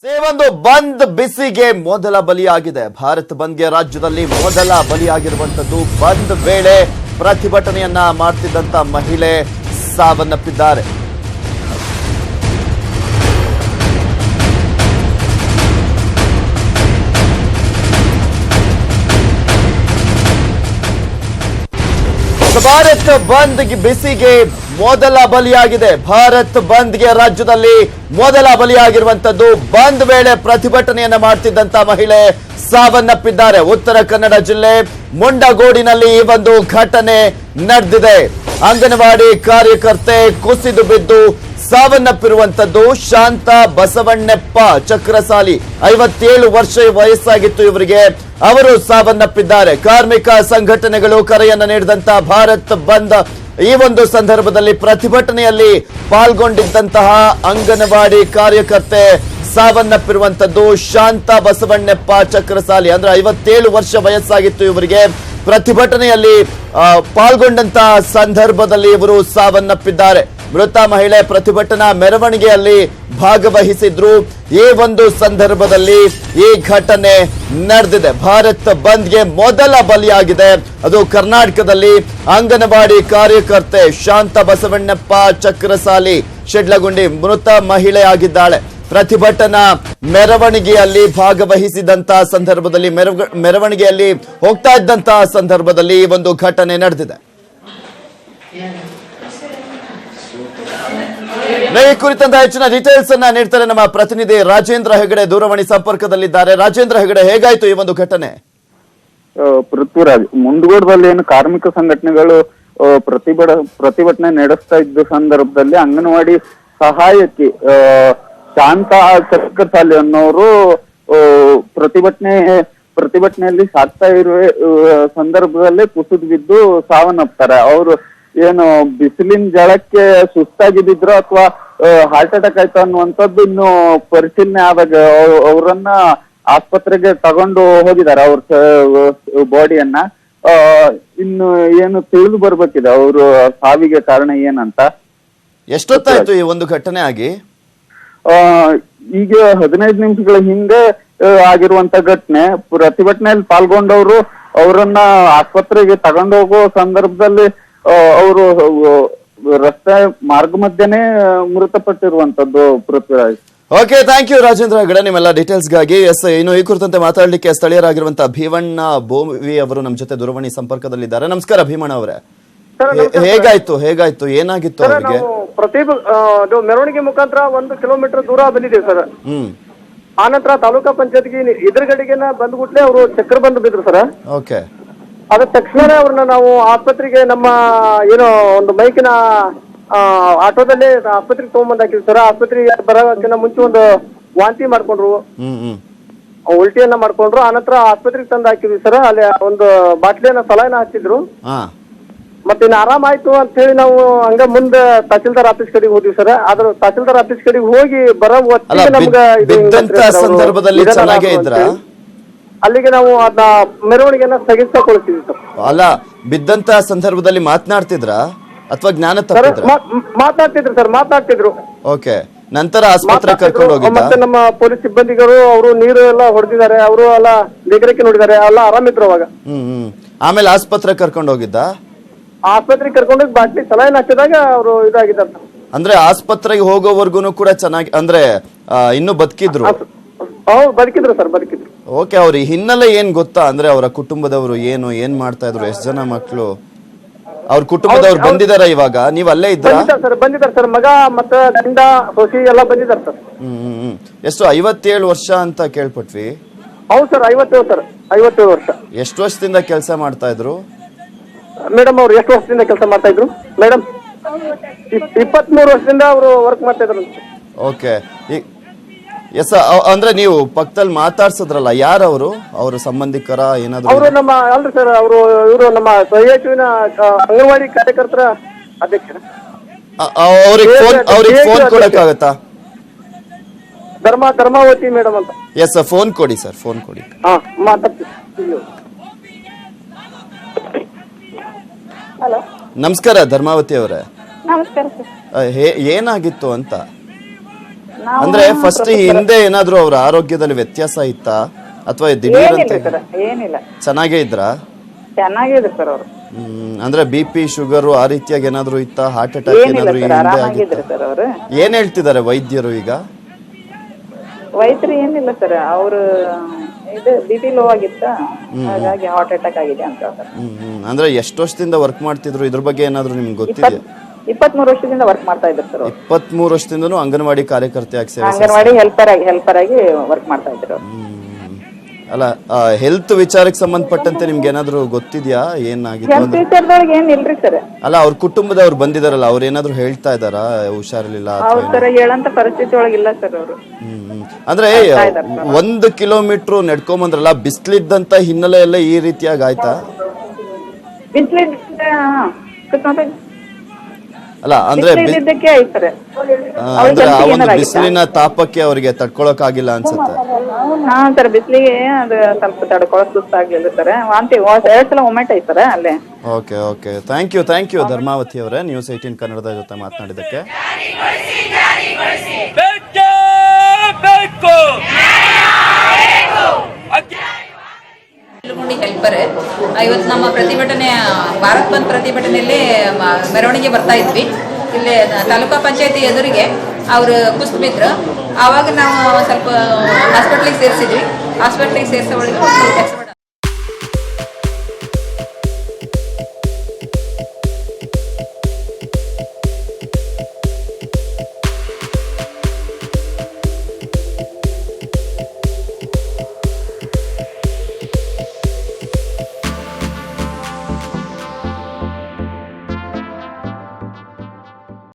ಒಂದು ಬಂದ್ ಬಿಸಿಗೆ ಮೊದಲ ಬಲಿಯಾಗಿದೆ. ಭಾರತ್ ಬಂದ್ಗೆ ರಾಜ್ಯದಲ್ಲಿ ಮೊದಲ ಬಲಿಯಾಗಿರುವಂತದ್ದು. ಬಂದ್ ವೇಳೆ ಪ್ರತಿಭಟನೆಯನ್ನ ಮಾಡ್ತಿದ್ದಂತ ಮಹಿಳೆ ಸಾವನ್ನಪ್ಪಿದ್ದಾರೆ. ಭಾರತ್ ಬಂದ್ ಬಿಸಿಗೆ ಮೊದಲ ಬಲಿಯಾಗಿದೆ. ಭಾರತ್ ಬಂದ್ಗೆ ರಾಜ್ಯದಲ್ಲಿ ಮೊದಲ ಬಲಿಯಾಗಿರುವಂತದ್ದು. ಬಂದ್ ವೇಳೆ ಪ್ರತಿಭಟನೆಯನ್ನ ಮಾಡ್ತಿದ್ದಂತ ಮಹಿಳೆ ಸಾವನ್ನಪ್ಪಿದ್ದಾರೆ. ಉತ್ತರ ಕನ್ನಡ ಜಿಲ್ಲೆ ಮುಂಡಗೋಡಿನಲ್ಲಿ ಈ ಒಂದು ಘಟನೆ ನಡೆದಿದೆ. ಅಂಗನವಾಡಿ ಕಾರ್ಯಕರ್ತೆ ಕುಸಿದು ಬಿದ್ದು ಸಾವನ್ನಪ್ಪಿರುವಂತದ್ದು. ಶಾಂತ ಬಸವಣ್ಣಪ್ಪ ಚಕ್ರಸಾಲಿ, 57 ವರ್ಷ ವಯಸ್ಸಾಗಿತ್ತು ಇವರಿಗೆ. ಅವರು ಸಾವನ್ನಪ್ಪಿದ್ದಾರೆ. ಕಾರ್ಮಿಕ ಸಂಘಟನೆಗಳು ಕರೆಯನ್ನ ನೀಡಿದಂತ ಭಾರತ್ ಬಂದ್ ಈ ಒಂದು ಸಂದರ್ಭದಲ್ಲಿ ಪ್ರತಿಭಟನೆಯಲ್ಲಿ ಪಾಲ್ಗೊಂಡಿದ್ದಂತಹ ಅಂಗನವಾಡಿ ಕಾರ್ಯಕರ್ತೆ ಸಾವನ್ನಪ್ಪಿರುವಂತದ್ದು. ಶಾಂತ ಬಸವಣ್ಣಪ್ಪ ಚಕ್ರಸಾಲಿ, ಅಂದ್ರೆ 57 ವರ್ಷ ವಯಸ್ಸಾಗಿತ್ತು ಇವರಿಗೆ. ಪ್ರತಿಭಟನೆಯಲ್ಲಿ ಪಾಲ್ಗೊಂಡಂತಹ ಸಂದರ್ಭದಲ್ಲಿ ಇವರು ಸಾವನ್ನಪ್ಪಿದ್ದಾರೆ. ಮೃತ ಮಹಿಳೆ ಪ್ರತಿಭಟನಾ ಮೆರವಣಿಗೆಯಲ್ಲಿ ಭಾಗವಹಿಸಿದ್ರು. ಈ ಒಂದು ಸಂದರ್ಭದಲ್ಲಿ ಈ ಘಟನೆ ನಡೆದಿದೆ. ಭಾರತ್ ಬಂದ್ಗೆ ಮೊದಲ ಬಲಿಯಾಗಿದೆ. ಅದು ಕರ್ನಾಟಕದಲ್ಲಿ ಅಂಗನವಾಡಿ ಕಾರ್ಯಕರ್ತೆ ಶಾಂತ ಬಸವಣ್ಣಪ್ಪ ಚಕ್ರಸಾಲಿ ಶಿಡ್ಲಗುಂಡಿ ಮೃತ ಮಹಿಳೆಯಾಗಿದ್ದಾಳೆ. ಪ್ರತಿಭಟನಾ ಮೆರವಣಿಗೆಯಲ್ಲಿ ಭಾಗವಹಿಸಿದಂತಹ ಸಂದರ್ಭದಲ್ಲಿ ಮೆರವಣಿಗೆಯಲ್ಲಿ ಹೋಗ್ತಾ ಇದ್ದಂತಹ ಸಂದರ್ಭದಲ್ಲಿ ಈ ಒಂದು ಘಟನೆ ನಡೆದಿದೆ. ಈ ಕುರಿತಂತ ಹೆಚ್ಚಿನ ಡೀಟೇಲ್ಸ್ ಅನ್ನ ನೀಡ್ತಾರೆ ನಮ್ಮ ಪ್ರತಿನಿಧಿ ರಾಜೇಂದ್ರ ಹೆಗಡೆ ದೂರವಾಣಿ ಸಂಪರ್ಕದಲ್ಲಿದ್ದಾರೆ. ರಾಜೇಂದ್ರ ಹೆಗಡೆ, ಹೇಗಾಯ್ತು ಈ ಒಂದು ಘಟನೆ? ಪೃಥ್ವಿರಾಜ್, ಮುಂಡಗೋಡದಲ್ಲಿ ಏನು ಕಾರ್ಮಿಕ ಸಂಘಟನೆಗಳು ಪ್ರತಿಭಟನೆ ನಡೆಸ್ತಾ ಇದ್ದ ಸಂದರ್ಭದಲ್ಲಿ ಅಂಗನವಾಡಿ ಸಹಾಯಕಿ ಶಾಂತ ಚಕ್ರಸಾಲಿ ಅನ್ನೋರು ಪ್ರತಿಭಟನೆಯಲ್ಲಿ ಸಾಕ್ತಾ ಇರುವ ಸಂದರ್ಭದಲ್ಲೇ ಕುಸಿದು ಬಿದ್ದು ಸಾವನ್ನಪ್ತಾರೆ. ಅವರು ಏನು ಬಿಸಿಲಿನ ಜಳಕ್ಕೆ ಸುಸ್ತಾಗಿ ಬಿದ್ರು ಅಥವಾ ಹಾರ್ಟ್ ಅಟ್ಯಾಕ್ ಆಯ್ತು ಅನ್ನುವಂಥದ್ದು ಇನ್ನು ಪರಿಶೀಲನೆ ಆದಾಗ ಅವರನ್ನ ಆಸ್ಪತ್ರೆಗೆ ತಗೊಂಡು ಹೋಗಿದ್ದಾರೆ. ಅವ್ರ ಬಾಡಿಯನ್ನ ಇನ್ನು ಏನು ತಿಳಿದು ಬರ್ಬೇಕಿದೆ ಅವರು ಸಾವಿಗೆ ಕಾರಣ ಏನಂತ. ಎಷ್ಟೊತ್ತಾಯ್ತು ಈ ಒಂದು ಘಟನೆ ಆಗಿ? ಈಗ 15 ನಿಮಿಷಗಳ ಹಿಂದೆ ಆಗಿರುವಂತ ಘಟನೆ. ಪ್ರತಿಭಟನೆಯಲ್ಲಿ ಪಾಲ್ಗೊಂಡವರು ಅವರನ್ನ ಆಸ್ಪತ್ರೆಗೆ ತಗೊಂಡು ಹೋಗೋ ಸಂದರ್ಭದಲ್ಲಿ ಅವರು ರಸ್ತೆ ಮಾರ್ಗ ಮಧ್ಯೆನೇ ಮೃತಪಟ್ಟಿರುವಂತದ್ದು. Prithviraj, okay, thank you Rajendra Hegde ನಿಮ್ಮೆಲ್ಲ ಡೀಟೇಲ್ಸ್ಗಾಗಿ. ಇನ್ನು ಈ ಕುರಿತಂತೆ ಮಾತಾಡಲಿಕ್ಕೆ ಸ್ಥಳೀಯರಾಗಿರುವಂತಹ ಭೀಮಣ್ಣ ಬೋವಿ ಅವರು ನಮ್ಮ ಜೊತೆ ದೂರವಾಣಿ ಸಂಪರ್ಕದಲ್ಲಿದ್ದಾರೆ. ನಮಸ್ಕಾರ ಭೀಮಣ್ಣ ಅವರೇ, ಹೇಗಾಯ್ತು ಏನಾಗಿತ್ತು ಅವರಿಗೆ? ಮೆರವಣಿಗೆ ಮುಖಾಂತರ 1 ಕಿಲೋಮೀಟರ್ ದೂರ ಬಂದಿದ್ದೇವೆ ಸರ್. ಆನಂತರ ತಾಲೂಕಾ ಪಂಚಾಯತ್ಗೆ ಎದುರುಗಡೆಗೆ ಬಂದ್ಬಿಟ್ಲೆ ಅವರು ಚಕ್ರ ಬಂದು ಬಿದ್ರು ಸರ್. ಓಕೆ, ಅದ ತಕ್ಷಣ ಅವ್ರನ್ನ ನಾವು ಆಸ್ಪತ್ರೆಗೆ ನಮ್ಮ ಏನೋ ಒಂದು ಬೈಕಿನ ಆಟೋದಲ್ಲಿ ಆಸ್ಪತ್ರೆಗೆ ತಗೊಂಡ್ಬಂದ್ ಹಾಕಿದ್ವಿ ಸರ್. ಆಸ್ಪತ್ರೆಗೆ ಬರೋಕ್ಕಿಂತ ಮುಂಚೆ ಒಂದು ವಾಂತಿ ಮಾಡ್ಕೊಂಡ್ರು, ಉಲ್ಟಿಯನ್ನ ಮಾಡ್ಕೊಂಡ್ರು. ಆನಂತರ ಆಸ್ಪತ್ರೆಗೆ ತಂದು ಹಾಕಿದ್ವಿ ಸರ್. ಅಲ್ಲಿ ಒಂದು ಬಾಟ್ಲಿಯನ್ನ ಸಲೈನ ಹಚ್ಚಿದ್ರು. ಮತ್ತೆ ಇನ್ನು ಆರಾಮಾಯ್ತು ಅಂತ ಹೇಳಿ ನಾವು ಹಂಗ ಮುಂದೆ ತಹಸೀಲ್ದಾರ್ ಆಫೀಸ್ ಕಡೆಗೆ ಹೋದ್ವಿ ಸರ್. ಆದ್ರ ತಹಸೀಲ್ದಾರ್ ಆಫೀಸ್ ಕಡೆಗೆ ಹೋಗಿ ಬರೋ ಹೊತ್ತಿಗೆ ನಮ್ಗ ಅಲ್ಲಿಗೆ ನಾವು ಅದನ್ನ ಮೆರವಣಿಗೆನ ಸ್ಥಗಿತಗೊಳಿಸಿದ್ವಿ ಸರ್. ಅಲ್ಲ, ಬಿದ್ದಂತ ಸಂದರ್ಭದಲ್ಲಿ ಮಾತನಾಡ್ತಿದ್ರ ಅಥವಾ ಜ್ಞಾನ ತಪ್ಪಿದ್ರ? ಮಾತಾಡ್ತಿದ್ರು. ಓಕೆ, ನಂತರ ಆಸ್ಪತ್ರೆ ಕರ್ಕೊಂಡು ಹೋಗಿದ್ದ. ಮತ್ತೆ ನಮ್ಮ ಪೊಲೀಸ್ ಸಿಬ್ಬಂದಿಗಳು ಅವರು ನೀರು ಎಲ್ಲ ಹೊಡೆದಿದ್ದಾರೆ, ಅವರು ಎಲ್ಲ ಬೇಗರಿಕೆ ನೋಡಿದ್ದಾರೆ, ಎಲ್ಲ ಆರಾಮಿದ್ರು ಅವಾಗ. ಆಮೇಲೆ ಆಸ್ಪತ್ರೆ ಕರ್ಕೊಂಡು ಹೋಗಿದ್ದ. ಆಸ್ಪತ್ರೆಗೆ ಕರ್ಕೊಂಡೋಗಿ ಬಾಟ್ಲಿ ಸಲೈನ್ ಹಾಕಿದಾಗ ಅವರು ಇದಾಗಿದ್ದಾರೆ. ಅಂದ್ರೆ ಆಸ್ಪತ್ರೆಗೆ ಹೋಗೋವರ್ಗುನು ಕೂಡ ಚೆನ್ನಾಗಿ, ಅಂದ್ರೆ ಇನ್ನು ಬದುಕಿದ್ರು? ಹೌದು, ಬದುಕಿದ್ರು ಸರ್, ಬದುಕಿದ್ರು. ಓಕೆ, ಅವ್ರ ಹಿನ್ನೆಲೆ ಏನ್ ಗೊತ್ತಾ? ಅಂದ್ರೆ ಅವರ ಕುಟುಂಬದವರು ಏನ್ ಮಾಡ್ತಾ ಇದ್ರು? ಎಷ್ಟು ಜನ ಮಕ್ಕಳು? ಅವ್ರ ಕುಟುಂಬದವ್ರು ಬಂದಿದಾರ ಇವಾಗ? ನೀವ್ ಅಲ್ಲೇ ಇದ್ರ? ಬಂದಿದ್ದಾರೆ ಸರ್, ಮಗ ಮತ್ತೆ ಗಂಡ ಸೊಸಿ ಎಲ್ಲ ಬಂದಿದ್ದಾರೆ ಸರ್. ಎಷ್ಟು? 57 ವರ್ಷ ಅಂತ ಕೇಳ್ಪಟ್ವಿ. ಹೌದು ಸರ್, 57 ವರ್ಷ. ಎಷ್ಟು ವರ್ಷದಿಂದ ಕೆಲಸ ಮಾಡ್ತಾ ಇದ್ರು ಮೇಡಮ್? ಅವ್ರು ಎಷ್ಟು ವರ್ಷದಿಂದ ಕೆಲಸ ಮಾಡ್ತಾ ಇದ್ರು ಮೇಡಮ್? 23 ವರ್ಷದಿಂದ ಅವರು ವರ್ಕ್ ಮಾಡ್ತಾ ಇದ್ರು. Okay, yes. ಅಂದ್ರೆ ನೀವು ಪಕ್ಕದಲ್ಲಿ ಮಾತಾಡ್ಸದ್ರಲ್ಲ, ಯಾರವರು? ಅವ್ರ ಸಂಬಂಧಿಕರ ಏನಾದ್ರು? ಅವರು ನಮ್ಮ ಅಲ್ರಿ ಸರ್, ಇವರು ನಮ್ಮ ಸಹ್ಯಚುವಿನ ಅಂಗನವಾಡಿ ಕಾರ್ಯಕರ್ತರ ಅಧ್ಯಕ್ಷರ. ಅವ್ರಿಗೆ ಫೋನ್ ಕೊಡಕ್ಕಾಗತ್ತಾ? ಧರ್ಮಾವತಿ ಮೇಡಮ್ ಅಂತ. ಎಸ್, ಫೋನ್ ಕೊಡಿ ಸರ್, ಫೋನ್ ಕೊಡಿ. ಮಾತಾಡ್ತೀವಿ. ನಮಸ್ಕಾರ ಧರ್ಮಾವತಿ ಅವರೇ. ನಮಸ್ಕಾರ ಸರ್. ಏನಾಗಿತ್ತು ಅಂತ? ನಾವು ಅಂದ್ರೆ ಫಸ್ಟ್ ಹಿಂದೆ ಏನಾದ್ರು ಅವ್ರ ಆರೋಗ್ಯದಲ್ಲಿ ವ್ಯತ್ಯಾಸ ಇತ್ತಾ ಅಥವಾ ದಿಢೀರ್ ಅಂತ ಏನಿಲ್ಲ ಸರ್, ಏನಿಲ್ಲ, ಚೆನ್ನಾಗೇ ಇದ್ರಾ? ಚೆನ್ನಾಗಿದ್ರು ಸರ್ ಅವರು. ಅಂದ್ರೆ BP ಶುಗರ್ ಆ ರೀತಿಯಾಗಿ ಏನಾದ್ರು ಇತ್ತಾ? ಹಾರ್ಟ್ ಅಟ್ಯಾಕ್ ಏನಿಲ್ಲ ಏನಾದ್ರು ಸರ್, ಹಿಂದೆ ಆರಾಮಾಗಿದ್ರು ಆಗಿತ್ತಾ? ಸರ್ ಅವರು. ಏನ್ ಹೇಳ್ತಿದ್ದಾರೆ ವೈದ್ಯರು ಈಗ? ವಯಸ್ಸು ಏನಿಲ್ಲ ಸರ್, ಅವರು ಇದು BP ಲೋ ಆಗಿತ್ತ, ಹಾಗಾಗಿ ಹಾರ್ಟ್ ಅಟ್ಯಾಕ್ ಆಗಿದೆ ಅಂತ ಹೇಳ್ತಾರೆ. ಅಂದ್ರೆ ಎಷ್ಟು ವರ್ಷದಿಂದ ವರ್ಕ್ ಮಾಡ್ತಿದ್ರು? ಇದ್ರ ಬಗ್ಗೆ ಏನಾದ್ರು ನಿಮ್ಗೆ ಗೊತ್ತಿದೆಯಾ? 23 ವರ್ಷದಿಂದ ವರ್ಕ್ ಮಾಡ್ತಾ ಇದ್ರು ಸರ್ ಅವರು. 23 ವರ್ಷದಿಂದನೂ ಅಂಗನವಾಡಿ ಕಾರ್ಯಕರ್ತೆಯಾಗಿ ಸೇವೆ ಅಂಗನವಾಡಿ ಹೆಲ್ಪರ್ ಆಗಿ ವರ್ಕ್ ಮಾಡ್ತಾ ಇದ್ರು. ಅಲ್ಲ, ಹೆಲ್ತ್ ವಿಚಾರಕ್ಕೆ ಸಂಬಂಧಪಟ್ಟಂತೆ ನಿಮ್ಗೆ ಏನಾದ್ರು ಗೊತ್ತಿದ್ಯಾ ಏನಾಗಿತ್ತು ಹೆಲ್ತ್ ಅಂದ್ರೆ? ವಿಚಾರದೊಳಗೆ ಏನ್ ಇಲ್ರಿ ಸರ್. ಅಲ್ಲ, ಅವ್ರ ಕುಟುಂಬದವ್ರು ಬಂದಿದಾರಲ್ಲ, ಅವ್ರು ಏನಾದ್ರು ಹೇಳ್ತಾ ಇದಾರಾ ಹುಷಾರಿರ್ಲಿಲ್ಲ ಅಥವಾ ಅವ್ರ ತರ ಹೇಳಂತ ಪರಿಸ್ಥಿತಿ ಒಳಗಿಲ್ಲ ಸರ್ ಅವರು. ಅಂದ್ರೆ 1 ಕಿಲೋಮೀಟರ್ ನಡ್ಕೊಂಬಂದ್ರಲ್ಲ, ಬಿಸ್ಲಿದ್ದಂತ ಹಿನ್ನೆಲೆಯಲ್ಲೇ ಈ ರೀತಿಯಾಗಿ ಆಯ್ತಾ? ಅಲ್ಲ ಅಂದ್ರೆ ಬಿಸಿಲಿದ್ದಕ್ಕೆ ಆಯ್ತು ಸರ್. ಅಂದ್ರೆ ಆ ಒಂದು ಬಿಸಿಲಿನ ತಾಪಕ್ಕೆ ಅವ್ರಿಗೆ ತಡ್ಕೊಳಕ್ ಆಗಿಲ್ಲ ಅನ್ಸುತ್ತೆ. ಹಾ ಸರ್, ಬಿಸಿಲಿಗೆ ಅದು ಸ್ವಲ್ಪ ತಡ್ಕೊಳಕ್ ಸುಸ್ತಾಗ್ಲಿಲ್ಲ ಸರ್. ವಾಂತಿ 2 ಸಲ ಒಮ್ಮೆಟ್ ಐತ್ ಸರ್ ಅಲ್ಲೇ. ಓಕೆ ಥ್ಯಾಂಕ್ ಯು ಧರ್ಮಾವತಿ ಅವರೇ, ನ್ಯೂಸ್ 18 ಕನ್ನಡದ ಜೊತೆ ಮಾತನಾಡಿದ್ದಕ್ಕೆ. ಹೆಲ್ಪರ್ ಇವತ್ತು ನಮ್ಮ ಪ್ರತಿಭಟನೆ ಭಾರತ್ ಬಂದ್ ಪ್ರತಿಭಟನೆಯಲ್ಲಿ ಮೆರವಣಿಗೆ ಬರ್ತಾ ಇದ್ವಿ. ಇಲ್ಲಿ ತಾಲೂಕಾ ಪಂಚಾಯತಿ ಎದುರಿಗೆ ಅವರು ಕುಸ್ತು ಬಿದ್ರು. ಆವಾಗ ನಾವು ಸ್ವಲ್ಪ ಹಾಸ್ಪಿಟ್ಲಿಗೆ ಸೇರಿಸಿದ್ವಿ. ಹಾಸ್ಪಿಟ್ಲಿಗೆ ಸೇರಿಸೋ ಒಳಗೆ